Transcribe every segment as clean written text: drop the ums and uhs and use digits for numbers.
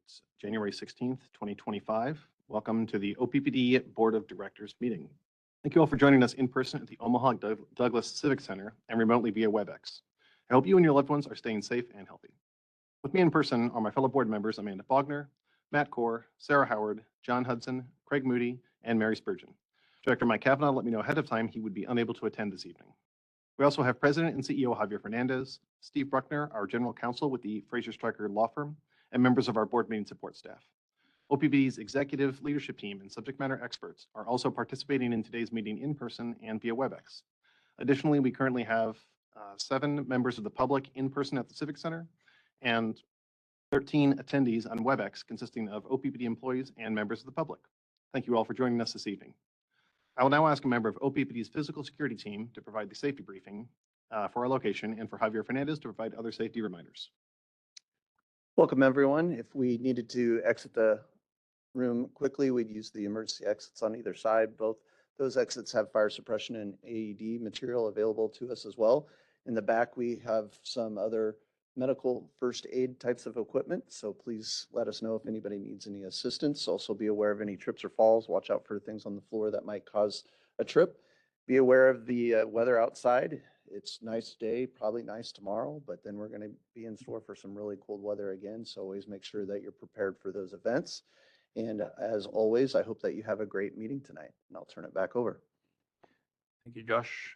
It's January 16th, 2025. Welcome to the OPPD Board of Directors meeting. Thank you all for joining us in person at the Omaha Douglas Civic Center and remotely via WebEx. I hope you and your loved ones are staying safe and healthy. With me in person are my fellow board members Amanda Bogner, Matt Core, Sarah Howard, John Hudson, Craig Moody, and Mary Spurgeon. Director Mike Kavanaugh let me know ahead of time he would be unable to attend this evening. We also have President and CEO Javier Fernandez, Steve Bruckner, our General Counsel with the Fraser Stryker Law Firm, and members of our board meeting support staff. OPPD's executive leadership team and subject matter experts are also participating in today's meeting in person and via WebEx. Additionally, we currently have 7 members of the public in person at the Civic Center and 13 attendees on WebEx consisting of OPPD employees and members of the public. Thank you all for joining us this evening. I will now ask a member of OPPD's physical security team to provide the safety briefing for our location and for Javier Fernandez to provide other safety reminders. Welcome, everyone. If we needed to exit the room quickly, we'd use the emergency exits on either side. Both those exits have fire suppression and AED material available to us as well. In the back, we have some other medical first aid types of equipment, so please let us know if anybody needs any assistance. Also be aware of any trips or falls. Watch out for things on the floor that might cause a trip. Be aware of the weather outside. It's a nice day, probably nice tomorrow, but then we're going to be in store for some really cold weather again, so always make sure that you're prepared for those events. And as always, I hope that you have a great meeting tonight, and I'll turn it back over. Thank you, Josh.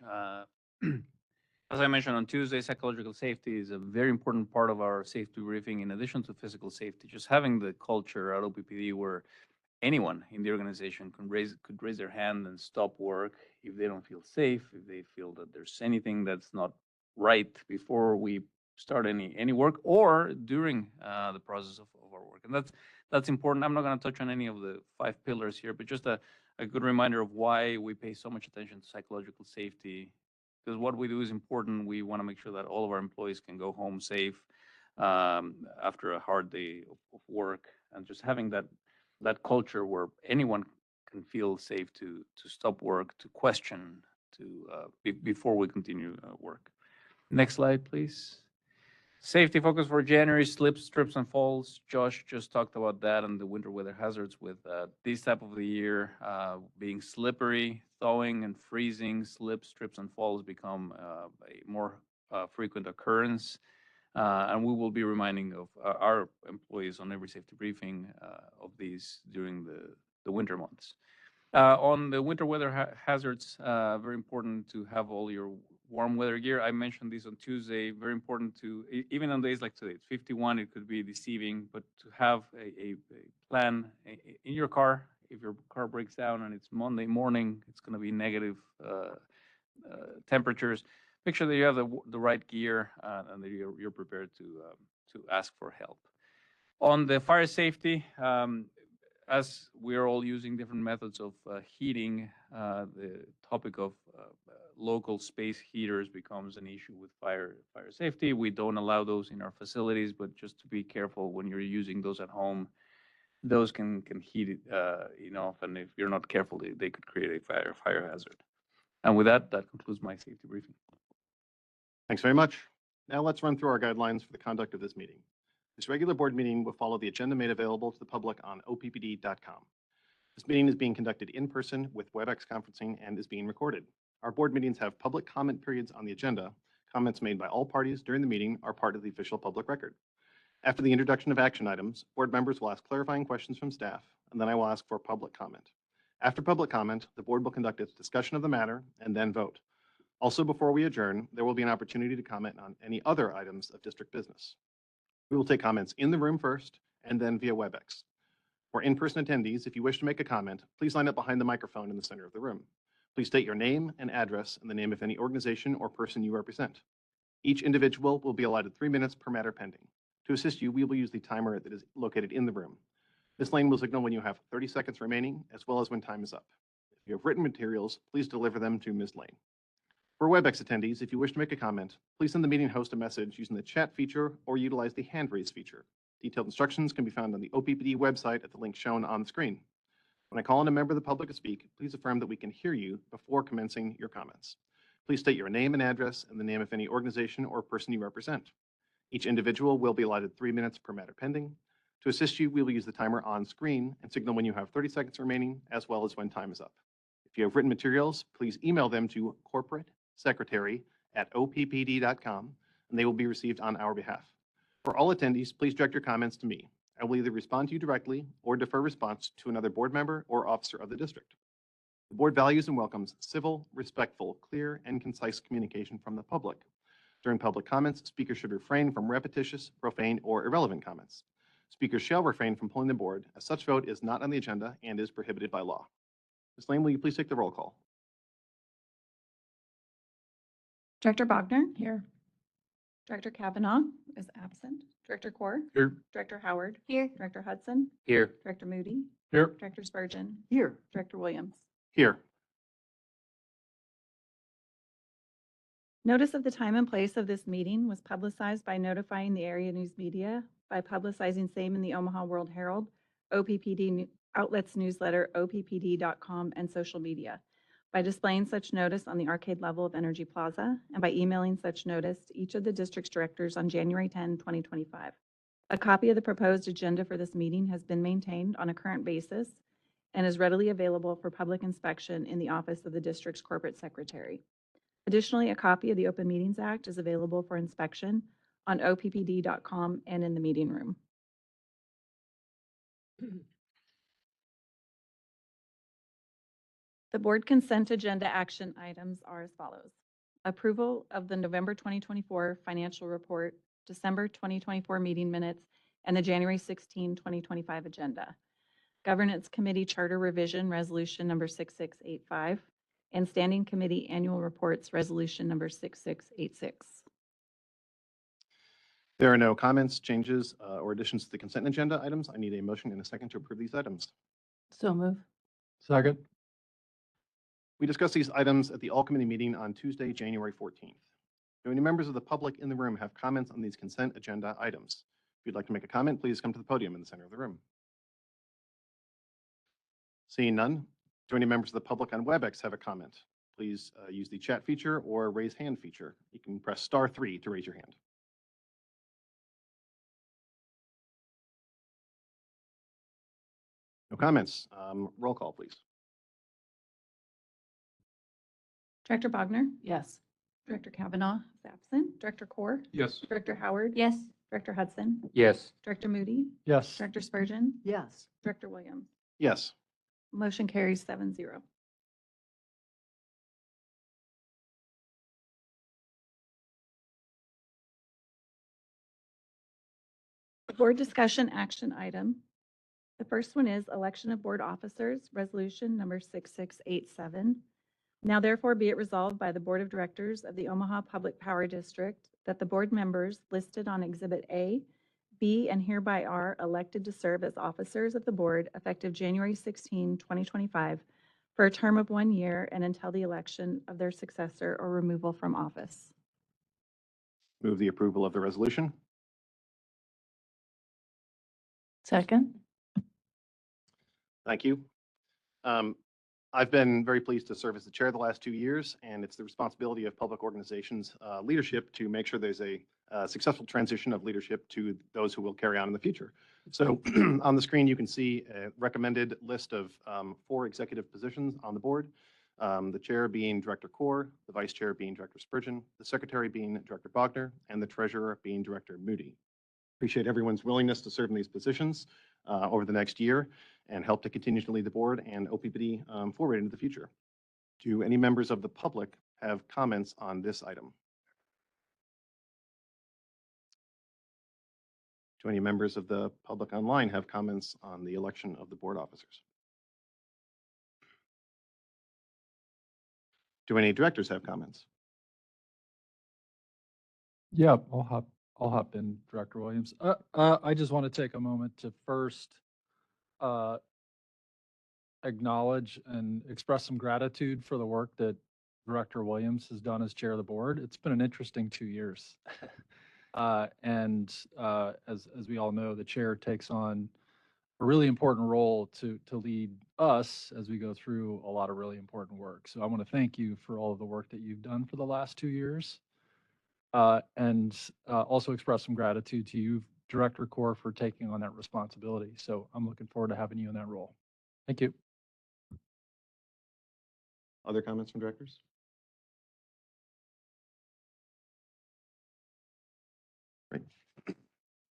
As I mentioned on Tuesday, psychological safety is a very important part of our safety briefing. In addition to physical safety, just having the culture at OPPD where anyone in the organization could raise their hand and stop work if they don't feel safe, if they feel that there's anything that's not right before we start any work or during the process of our work. And that's important. I'm not going to touch on any of the 5 pillars here, but just a good reminder of why we pay so much attention to psychological safety. Because what we do is important. We want to make sure that all of our employees can go home safe after a hard day of work, and just having that culture where anyone can feel safe to stop work, to question, before we continue work. Next slide, please. Safety focus for January: slips, trips, and falls. Josh just talked about that and the winter weather hazards with this type of the year being slippery, thawing, and freezing. Slips, trips, and falls become a more frequent occurrence. And we will be reminding of our employees on every safety briefing of these during the winter months. On the winter weather hazards, very important to have all your warm weather gear. I mentioned this on Tuesday. Very important to, even on days like today, it's 51, it could be deceiving, but to have a plan in your car. If your car breaks down and it's Monday morning, it's going to be negative temperatures. Make sure that you have the right gear and that you're prepared to ask for help. On the fire safety, as we're all using different methods of heating, the topic of local space heaters becomes an issue with fire safety. We don't allow those in our facilities, but just to be careful when you're using those at home. Those can heat it enough, and if you're not careful, they could create a fire hazard. And with that concludes my safety briefing. Thanks very much. Now let's run through our guidelines for the conduct of this meeting. This regular board meeting will follow the agenda made available to the public on oppd.com. This meeting is being conducted in person with WebEx conferencing and is being recorded. Our board meetings have public comment periods on the agenda. Comments made by all parties during the meeting are part of the official public record. After the introduction of action items, board members will ask clarifying questions from staff, and then I will ask for public comment. After public comment, the board will conduct its discussion of the matter and then vote. Also, before we adjourn, there will be an opportunity to comment on any other items of district business. We will take comments in the room first and then via WebEx. For in-person attendees, if you wish to make a comment, please line up behind the microphone in the center of the room. Please state your name and address and the name of any organization or person you represent. Each individual will be allotted 3 minutes per matter pending. To assist you, we will use the timer that is located in the room. Ms. Lane will signal when you have 30 seconds remaining, as well as when time is up. If you have written materials, please deliver them to Ms. Lane. For WebEx attendees, if you wish to make a comment, please send the meeting host a message using the chat feature or utilize the hand raise feature. Detailed instructions can be found on the OPPD website at the link shown on the screen. When I call on a member of the public to speak, please affirm that we can hear you before commencing your comments. Please state your name and address and the name of any organization or person you represent. Each individual will be allotted 3 minutes per matter pending. To assist you, we will use the timer on screen and signal when you have 30 seconds remaining, as well as when time is up. If you have written materials, please email them to corporatesecretary@oppd.com, and they will be received on our behalf. For all attendees, please direct your comments to me. I will either respond to you directly or defer response to another board member or officer of the district. The board values and welcomes civil, respectful, clear, and concise communication from the public. During public comments, speakers should refrain from repetitious, profane, or irrelevant comments. Speakers shall refrain from pulling the board, as such vote is not on the agenda and is prohibited by law. Ms. Lane, will you please take the roll call? Director Bogner? Here. Director Kavanaugh is absent. Director Corr? Here. Director Howard? Here. Director Hudson? Here. Director Moody? Here. Director Spurgeon? Here. Director Williams? Here. Notice of the time and place of this meeting was publicized by notifying the area news media, by publicizing same in the Omaha World Herald, OPPD outlets newsletter, oppd.com, and social media, by displaying such notice on the arcade level of Energy Plaza, and by emailing such notice to each of the district's directors on January 10, 2025. A copy of the proposed agenda for this meeting has been maintained on a current basis and is readily available for public inspection in the office of the district's corporate secretary. Additionally, a copy of the Open Meetings Act is available for inspection on oppd.com and in the meeting room. The board consent agenda action items are as follows. Approval of the November 2024 financial report, December 2024 meeting minutes, and the January 16, 2025 agenda. Governance Committee Charter Revision Resolution number 6685, and Standing Committee Annual Reports Resolution number 6686. There are no comments, changes, or additions to the consent agenda items. I need a motion and a second to approve these items. So move. Second. We discussed these items at the all-committee meeting on Tuesday, January 14th. Do any members of the public in the room have comments on these consent agenda items? If you'd like to make a comment, please come to the podium in the center of the room. Seeing none, do any members of the public on WebEx have a comment? Please use the chat feature or raise hand feature. You can press *3 to raise your hand. No comments. Roll call, please. Director Bogner? Yes. Director Kavanaugh is absent. Director Corr? Yes. Director Howard? Yes. Director Hudson? Yes. Director Moody? Yes. Director Spurgeon? Yes. Director Williams? Yes. Motion carries 7-0. Board discussion action item. The first one is election of board officers, resolution number 6687. Now therefore be it resolved by the Board of Directors of the Omaha Public Power District that the board members listed on Exhibit A, B, and hereby are elected to serve as officers of the board effective January 16, 2025, for a term of 1 year and until the election of their successor or removal from office. Move the approval of the resolution. Second. Thank you. I've been very pleased to serve as the chair the last 2 years, and it's the responsibility of public organizations leadership to make sure there's a successful transition of leadership to those who will carry on in the future. So on the screen, you can see a recommended list of 4 executive positions on the board. The chair being Director Corr, the vice chair being Director Spurgeon, the secretary being Director Bogner, and the treasurer being Director Moody. Appreciate everyone's willingness to serve in these positions over the next year and help to continue to lead the board and OPPD forward into the future. Do any members of the public have comments on this item? Do any members of the public online have comments on the election of the board officers? Do any directors have comments? Yeah, I'll hop in, Director Williams. I just want to take a moment to first acknowledge and express some gratitude for the work that Director Williams has done as chair of the board. It's been an interesting 2 years. As we all know, the chair takes on a really important role to lead us as we go through a lot of really important work. So I want to thank you for all of the work that you've done for the last 2 years. And also express some gratitude to you Director Core for taking on that responsibility. So I'm looking forward to having you in that role. Thank you. Other comments from directors? Great.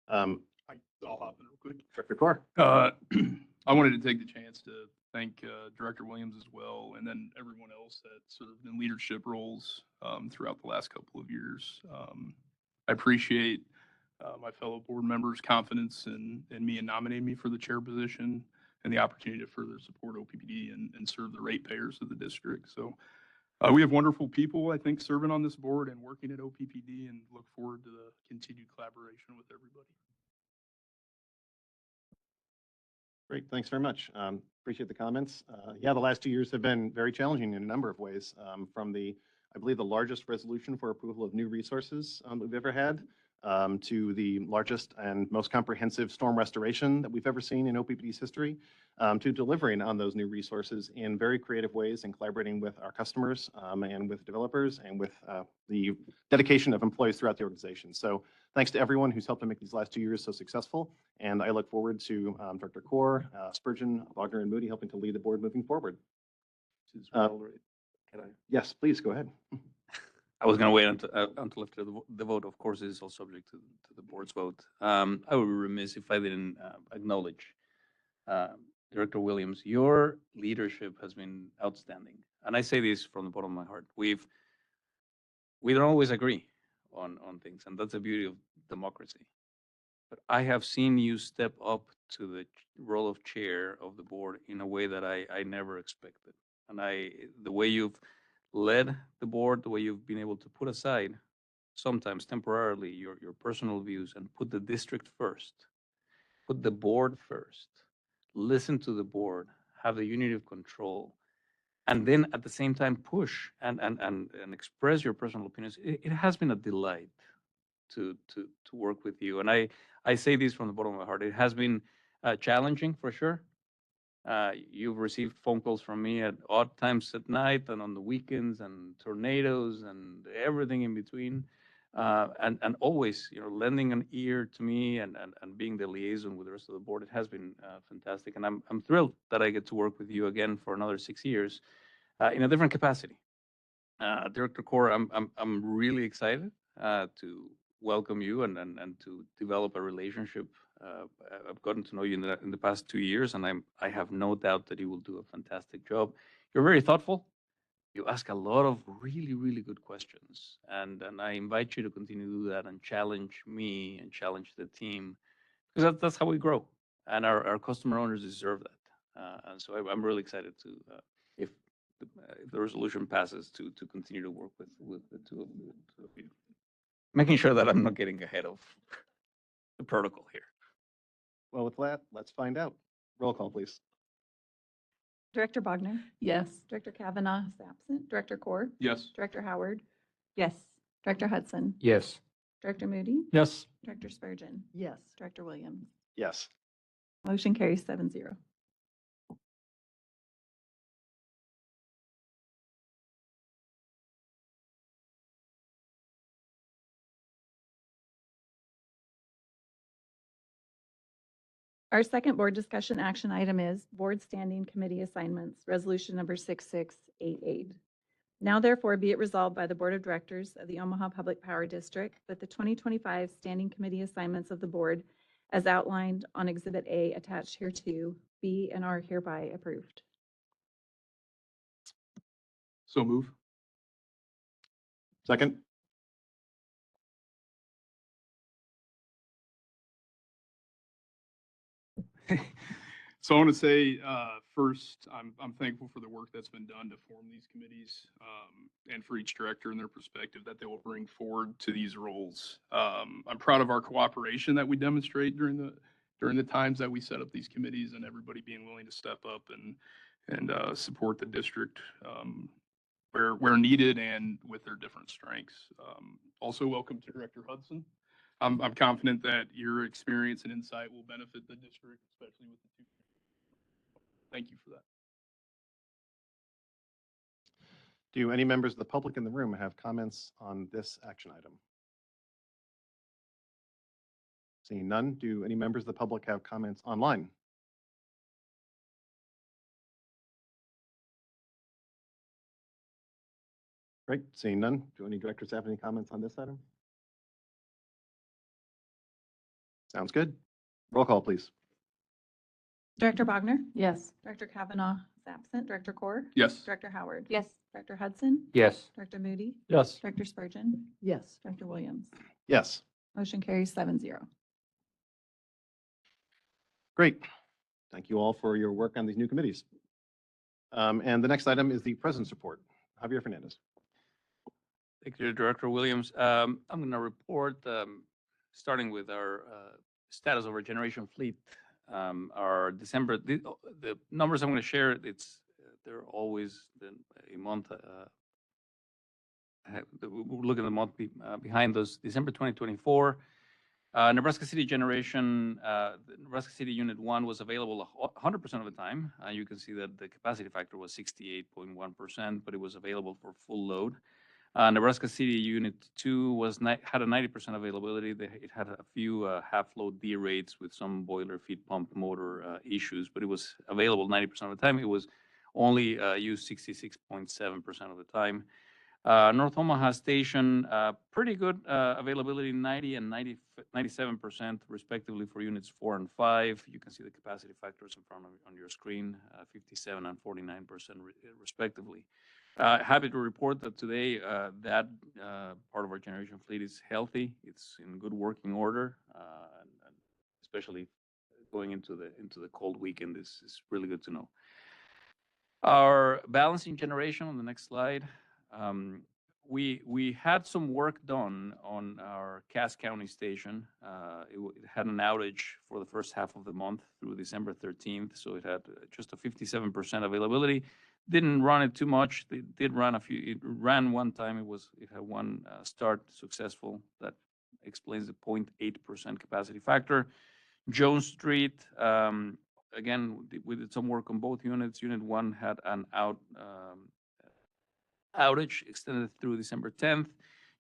I'll hop in real quick. Director Core? I wanted to take the chance to thank Director Williams as well, and then everyone else that served in leadership roles throughout the last couple of years. I appreciate my fellow board members' confidence in me and nominating me for the chair position and the opportunity to further support OPPD and serve the ratepayers of the district. So we have wonderful people, I think, serving on this board and working at OPPD, and look forward to the continued collaboration with everybody. Great, thanks very much. Appreciate the comments. Yeah, the last 2 years have been very challenging in a number of ways, from I believe, the largest resolution for approval of new resources we've ever had, to the largest and most comprehensive storm restoration that we've ever seen in OPPD's history, to delivering on those new resources in very creative ways and collaborating with our customers and with developers and with the dedication of employees throughout the organization. So thanks to everyone who's helped to make these last 2 years so successful. And I look forward to Director Core, Spurgeon, Wagner, and Moody helping to lead the board moving forward. Yes, please go ahead. I was going to wait until after the vote. Of course, it is all subject to the board's vote. I would be remiss if I didn't acknowledge Director Williams. Your leadership has been outstanding, and I say this from the bottom of my heart. We don't always agree on things, and that's the beauty of democracy. But I have seen you step up to the role of chair of the board in a way that I never expected, and the way you've led the board, the way you've been able to put aside, sometimes temporarily, your personal views and put the district first, put the board first, listen to the board, have the unity of control, and then at the same time push and express your personal opinions. It has been a delight to work with you. And I say this from the bottom of my heart. It has been challenging for sure. You've received phone calls from me at odd times at night and on the weekends and tornadoes and everything in between. And always, lending an ear to me and being the liaison with the rest of the board. It has been fantastic. And I'm thrilled that I get to work with you again for another 6 years in a different capacity. Director Core, I'm really excited to welcome you and to develop a relationship. I've gotten to know you in the past 2 years, and I have no doubt that you will do a fantastic job. You're very thoughtful. You ask a lot of really, really good questions, and I invite you to continue to do that and challenge me and challenge the team, because that's how we grow, and our customer owners deserve that. And so I'm really excited to, if the resolution passes, to continue to work with the two of you. Making sure that I'm not getting ahead of the protocol here. Well, with that, let's find out. Roll call, please. Director Bogner, Yes. Director Kavanaugh is absent, Director Core, Yes. Director Howard, Yes. Director Hudson, Yes. Director Moody, Yes. Director Spurgeon, Yes. Director Williams. Yes. Motion carries 7-0. Our second board discussion action item is Board Standing Committee Assignments, Resolution Number 6688. Now therefore be it resolved by the Board of Directors of the Omaha Public Power District that the 2025 Standing Committee Assignments of the Board, as outlined on Exhibit A attached hereto, be and are hereby approved. So move. Second? So I want to say, first, I'm thankful for the work that's been done to form these committees, and for each director and their perspective that they will bring forward to these roles. I'm proud of our cooperation that we demonstrate during the times that we set up these committees, and everybody being willing to step up and support the district where needed and with their different strengths. Also, welcome to Director Hudson. I'm confident that your experience and insight will benefit the district, especially with the two. Thank you for that. Do any members of the public in the room have comments on this action item? Seeing none, do any members of the public have comments online? Great, seeing none, do any directors have any comments on this item? Sounds good. Roll call, please. Director Bogner? Yes. Director Kavanaugh is absent. Director Core? Yes. Director Howard? Yes. Director Hudson? Yes. Director Moody? Yes. Director Spurgeon? Yes. Director Williams? Yes, Motion carries 7-0. great. Thank you all for your work on these new committees. And the next item is the President's Report. Javier Fernandez. Thank you, Director Williams. I'm going to report, starting with our status of our generation fleet. Our December, the numbers I'm going to share, they're always a month. We're looking at the month behind those. December 2024, Nebraska City generation, the Nebraska City Unit 1 was available 100% of the time. You can see that the capacity factor was 68.1%, but it was available for full load. Nebraska City Unit 2 had a 90% availability. It had a few half-load D rates with some boiler feed pump motor issues, but it was available 90% of the time. It was only used 66.7% of the time. North Omaha Station, pretty good availability, 90 and 97% respectively for units 4 and 5. You can see the capacity factors in front of on your screen, 57 and 49% respectively. Happy to report that today that part of our generation fleet is healthy. It's in good working order, and especially going into the cold weekend is really good to know. Our balancing generation on the next slide. We had some work done on our Cass County station. It had an outage for the first half of the month through December 13th, so it had just a 57% availability. Didn't run it too much. It did run a few. It ran one time. It had one start successful. That explains the 0.8% capacity factor. Jones Street. Again, we did some work on both units. Unit 1 had an outage extended through December 10th.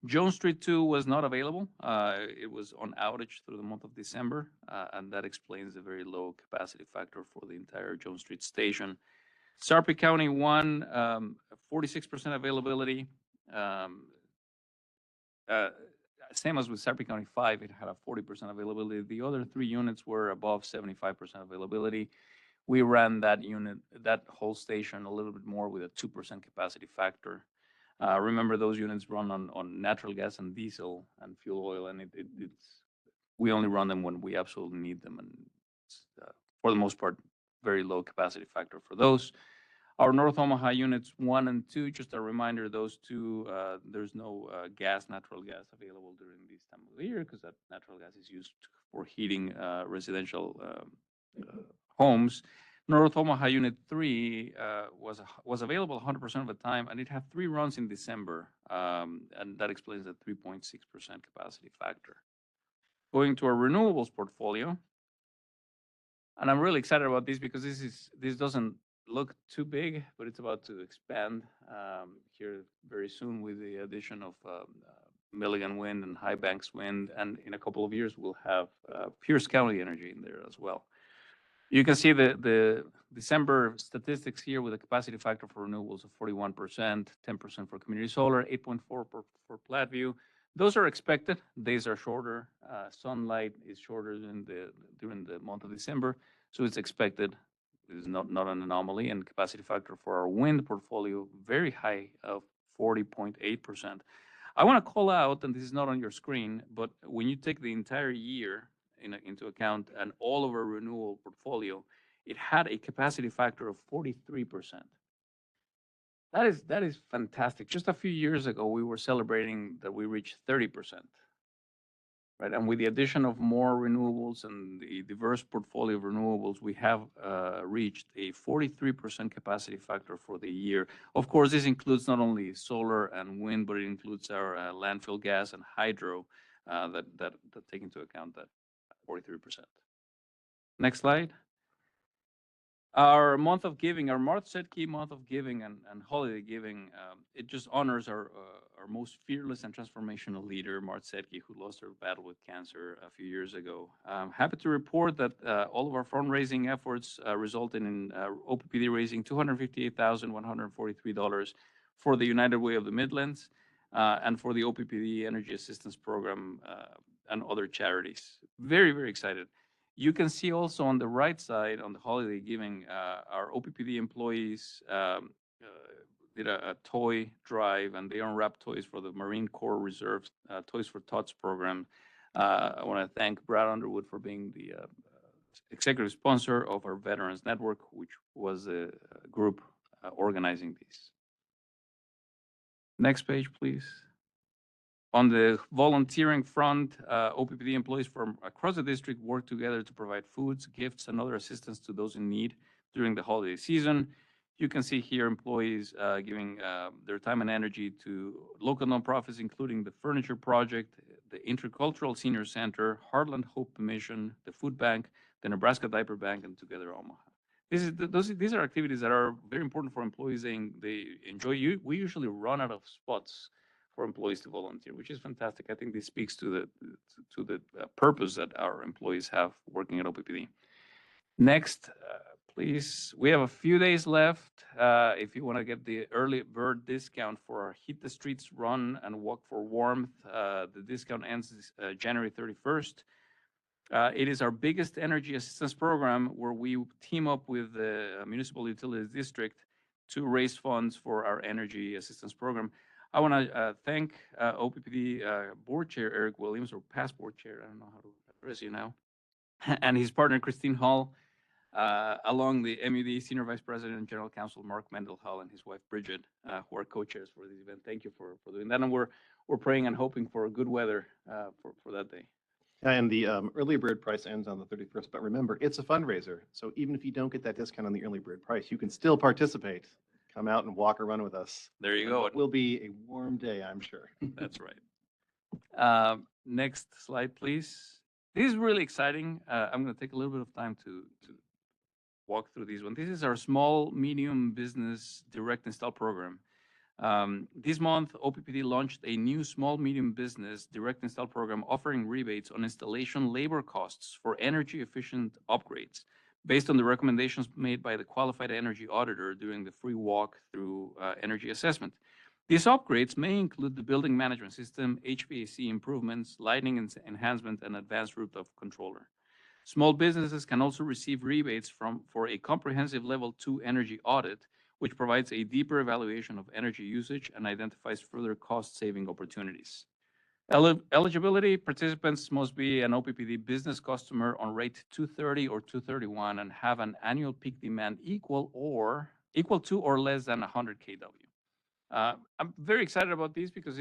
Jones Street 2 was not available. It was on outage through the month of December, and that explains the very low capacity factor for the entire Jones Street station. Sarpy County 1, 46% availability. Same as with Sarpy County 5, it had a 40% availability. The other 3 units were above 75% availability. We ran that unit, that whole station, a little bit more with a 2% capacity factor. Remember, those units run on natural gas and diesel and fuel oil, and we only run them when we absolutely need them, and for the most part, very low capacity factor for those. Our North Omaha units 1 and 2, just a reminder, those two, there's no natural gas available during this time of the year because that natural gas is used for heating residential homes. North Omaha Unit 3 was available 100% of the time, and it had 3 runs in December, and that explains the 3.6% capacity factor. Going to our renewables portfolio, and I'm really excited about this because this doesn't look too big, but it's about to expand here very soon with the addition of Milligan Wind and High Banks Wind, and in a couple of years we'll have Pierce County Energy in there as well. You can see the December statistics here with a capacity factor for renewables of 41%, 10% for community solar, 8.4 for Platteview. Those are expected. Days are shorter. Sunlight is shorter during the month of December, so it's expected. It is not an anomaly. And capacity factor for our wind portfolio, very high of 40.8%. I want to call out, and this is not on your screen, but when you take the entire year into account and all of our renewable portfolio, it had a capacity factor of 43%. That is fantastic. Just a few years ago, we were celebrating that we reached 30%. Right, and with the addition of more renewables and the diverse portfolio of renewables, we have reached a 43% capacity factor for the year. Of course, this includes not only solar and wind, but it includes our landfill gas and hydro that take into account that 43%. Next slide. Our month of giving, our March Setki month of giving and holiday giving, it just honors our most fearless and transformational leader, Mark Setki, who lost her battle with cancer a few years ago. I'm happy to report that all of our fundraising efforts resulted in OPPD raising $258,143 for the United Way of the Midlands and for the OPPD Energy Assistance Program and other charities. Very, very excited. You can see also on the right side, on the holiday giving, our OPPD employees did a toy drive, and they unwrapped toys for the Marine Corps Reserve Toys for Tots program. I want to thank Brad Underwood for being the executive sponsor of our Veterans Network, which was a group organizing these. Next page, please. On the volunteering front, OPPD employees from across the district work together to provide foods, gifts, and other assistance to those in need during the holiday season. You can see here employees giving their time and energy to local nonprofits, including the Furniture Project, the Intercultural Senior Center, Heartland Hope Mission, the Food Bank, the Nebraska Diaper Bank, and Together Omaha. These are activities that are very important for employees. They enjoy. We usually run out of spots for employees to volunteer, which is fantastic. I think this speaks to the purpose that our employees have working at OPPD. Next, please. We have a few days left. If you want to get the early bird discount for our Heat the Streets run and Walk for Warmth, the discount ends January 31st. It is our biggest energy assistance program where we team up with the Municipal Utilities District to raise funds for our energy assistance program. I want to thank OPPD Board Chair Eric Williams, or past Board Chair, I don't know how to address you now, and his partner Christine Hall, along the MUD Senior Vice President and General Counsel Mark Mendenhall and his wife Bridget, who are co-chairs for this event. Thank you for doing that, and we're praying and hoping for good weather for that day. And the early bird price ends on the 31st, but remember, it's a fundraiser. So even if you don't get that discount on the early bird price, you can still participate. Come out and walk or run with us. There you go. It will be a warm day, I'm sure. That's right. Next slide, please. This is really exciting. I'm going to take a little bit of time to walk through these one. This is our small, medium business direct install program. This month, OPPD launched a new small, medium business direct install program offering rebates on installation labor costs for energy efficient upgrades based on the recommendations made by the qualified energy auditor during the free walk through energy assessment. These upgrades may include the building management system, HVAC improvements, lighting enhancement, and advanced rooftop controller. Small businesses can also receive rebates for a comprehensive level 2 energy audit, which provides a deeper evaluation of energy usage and identifies further cost-saving opportunities. Eligibility: participants must be an OPPD business customer on rate 230 or 231 and have an annual peak demand equal to or less than 100 kW. I'm very excited about these because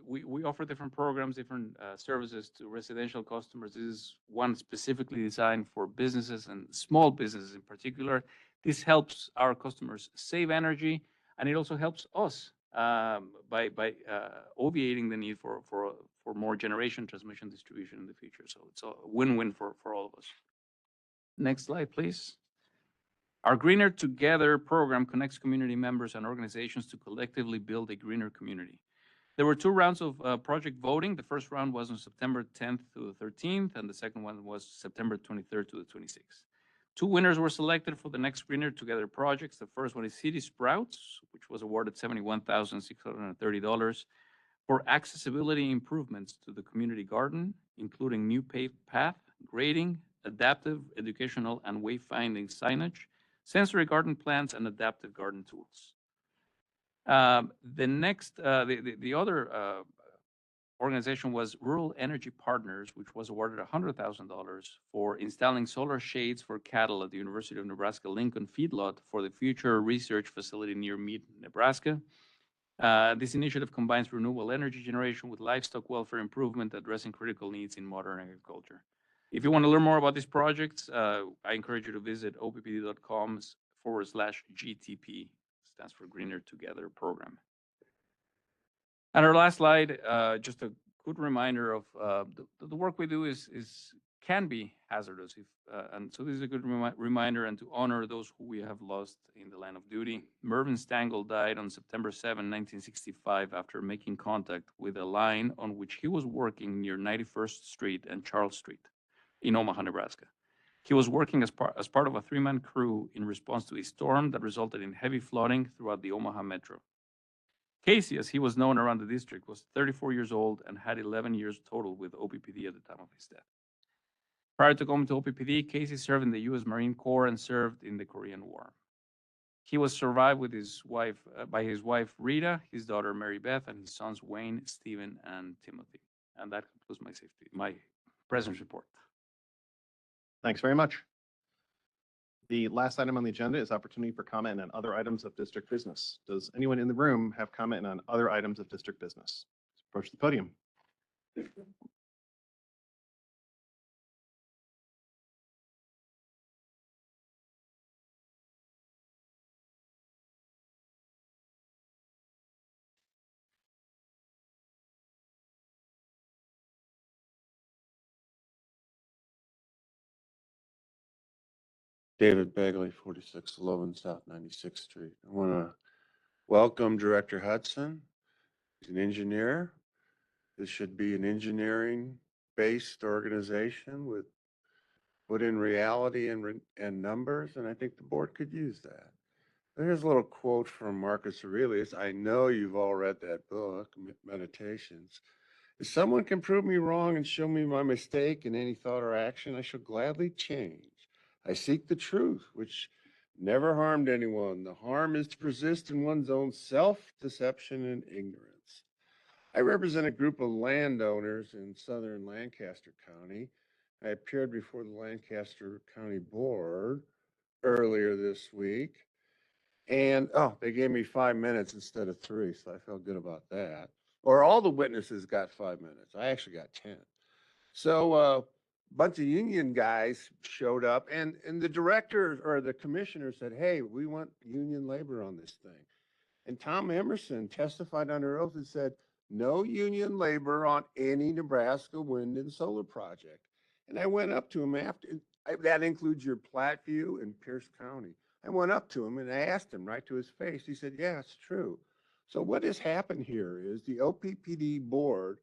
we offer different programs, different services to residential customers. This is one specifically designed for businesses and small businesses in particular. This helps our customers save energy, and it also helps us by obviating the need for more generation, transmission, distribution in the future. So it's a win-win for all of us. Next slide, please. Our Greener Together program connects community members and organizations to collectively build a greener community. There were 2 rounds of project voting. The first round was on September 10th to the 13th, and the second one was September 23rd to the 26th. 2 winners were selected for the next Greener Together projects. The first one is City Sprouts, which was awarded $71,630 for accessibility improvements to the community garden, including new paved path, grading, adaptive, educational, and wayfinding signage, sensory garden plants, and adaptive garden tools. The other organization was Rural Energy Partners, which was awarded $100,000 for installing solar shades for cattle at the University of Nebraska-Lincoln feedlot for the future research facility near Mead, Nebraska. This initiative combines renewable energy generation with livestock welfare improvement, addressing critical needs in modern agriculture. If you want to learn more about these projects, I encourage you to visit oppd.com/GTP, stands for Greener Together program. And our last slide, just a good reminder of the work we do is can be hazardous. And so this is a good reminder and to honor those who we have lost in the line of duty. Mervyn Stangl died on September 7, 1965, after making contact with a line on which he was working near 91st Street and Charles Street in Omaha, Nebraska. He was working as part of a three-man crew in response to a storm that resulted in heavy flooding throughout the Omaha metro. Casey, as he was known around the district, was 34 years old and had 11 years total with OPPD at the time of his death. Prior to coming to OPPD, Casey served in the U.S. Marine Corps and served in the Korean War. He was survived with his wife, by his wife Rita, his daughter Mary Beth, and his sons Wayne, Stephen, and Timothy. And that concludes my presence report. Thanks very much. The last item on the agenda is opportunity for comment on other items of district business. Does anyone in the room have comment on other items of district business? Approach the podium. David Bagley, 4611 South 96th Street. I want to welcome Director Hudson. He's an engineer. This should be an engineering-based organization with put in reality and numbers, and I think the board could use that. There's a little quote from Marcus Aurelius. I know you've all read that book, Meditations. If someone can prove me wrong and show me my mistake in any thought or action, I shall gladly change. I seek the truth, which never harmed anyone. The harm is to persist in one's own self-deception and ignorance. I represent a group of landowners in southern Lancaster County. I appeared before the Lancaster County Board earlier this week. And, they gave me 5 minutes instead of 3, so I felt good about that. Or all the witnesses got 5 minutes. I actually got 10. So a bunch of union guys showed up, and the director or the commissioner said, hey, we want union labor on this thing. And Tom Emerson testified under oath and said, no union labor on any Nebraska wind and solar project. And I went up to him that includes your Platteview and Pierce County. I went up to him and I asked him right to his face. He said, yeah, it's true. So what has happened here is the OPPD board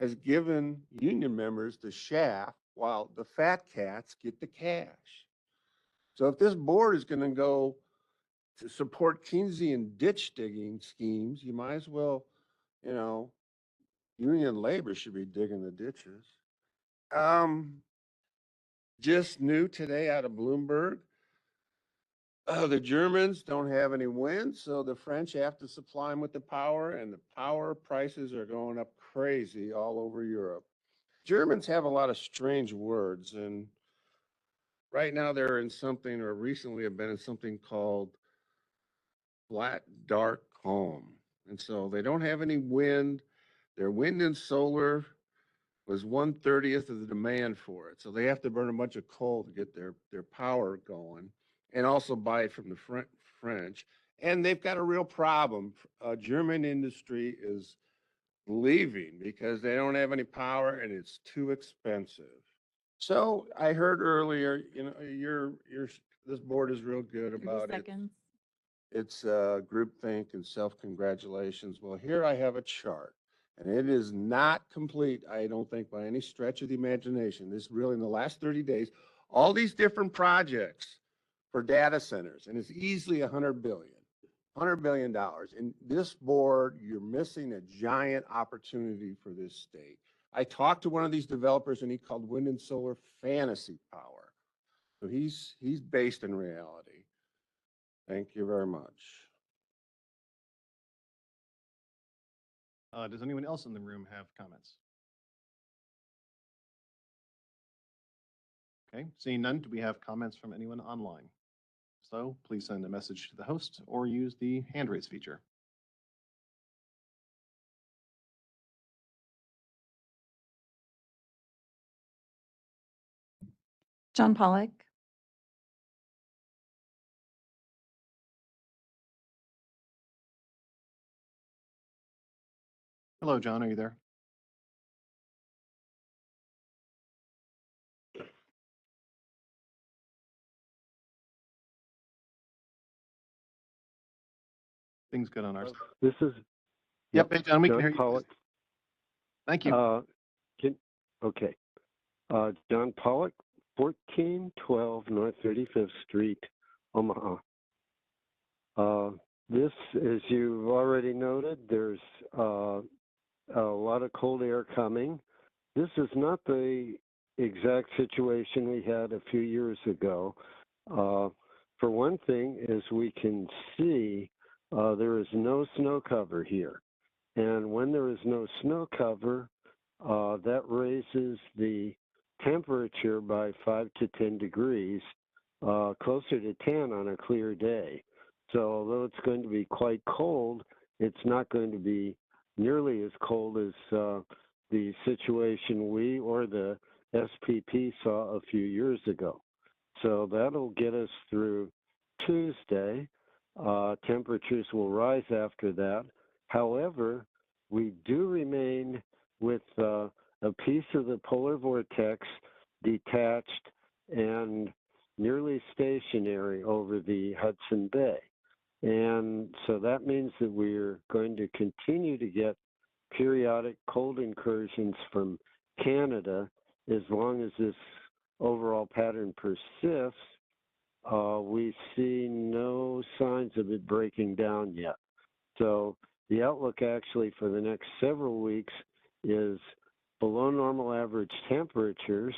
has given union members the shaft while the fat cats get the cash. So if this board is going to go to support Keynesian ditch digging schemes, you might as well, union labor should be digging the ditches. Just new today out of Bloomberg, the Germans don't have any wind, so the French have to supply them with the power, and the power prices are going up crazy all over Europe. Germans have a lot of strange words, and right now they're in something, or recently have been in something called flat, dark, calm. And so they don't have any wind. Their wind and solar was 1/30 of the demand for it. So they have to burn a bunch of coal to get their power going, and also buy it from the French. And they've got a real problem. German industry is leaving because they don't have any power and it's too expensive. So I heard earlier, this board is real good 30 about it. seconds. It's groupthink and self-congratulations. Well, here I have a chart, and it is not complete, I don't think, by any stretch of the imagination. This really, in the last 30 days, all these different projects for data centers, and it's easily $100 billion. In this board, you're missing a giant opportunity for this state. I talked to one of these developers, and he called wind and solar fantasy power. So he's based in reality. Thank you very much. Does anyone else in the room have comments? Okay, seeing none, do we have comments from anyone online? So please send a message to the host or use the hand raise feature. John Pollock. Hello, John, are you there? Things good on our side. This is Yep, hey, John, we can John hear you. Pollock. Thank you. Okay. John Pollock, 1412 North 35th Street, Omaha. This, as you've already noted, there's a lot of cold air coming. This is not the exact situation we had a few years ago. For one thing, as we can see, there is no snow cover here. And when there is no snow cover, that raises the temperature by 5 to 10 degrees, closer to 10 on a clear day. So although it's going to be quite cold, it's not going to be nearly as cold as the situation we or the SPP saw a few years ago. So that'll get us through Tuesday. Temperatures will rise after that. However, we do remain with a piece of the polar vortex detached and nearly stationary over the Hudson Bay. And so that means that we're going to continue to get periodic cold incursions from Canada as long as this overall pattern persists. We see no signs of it breaking down yet. So the outlook actually for the next several weeks is below normal average temperatures.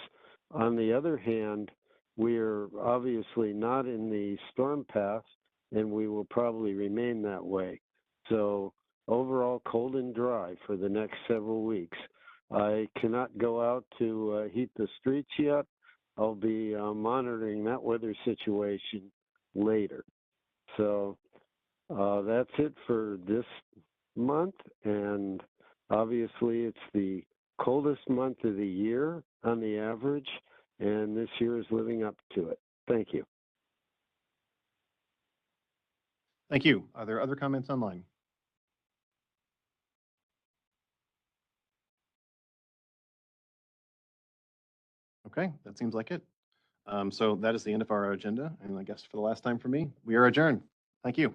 On the other hand, we're obviously not in the storm path, and we will probably remain that way. So overall cold and dry for the next several weeks. I cannot go out to heat the streets yet. I'll be monitoring that weather situation later. So that's it for this month, and obviously it's the coldest month of the year on the average, and this year is living up to it. Thank you. Thank you. Are there other comments online? Okay, that seems like it. So that is the end of our agenda. And I guess for the last time for me, we are adjourned. Thank you.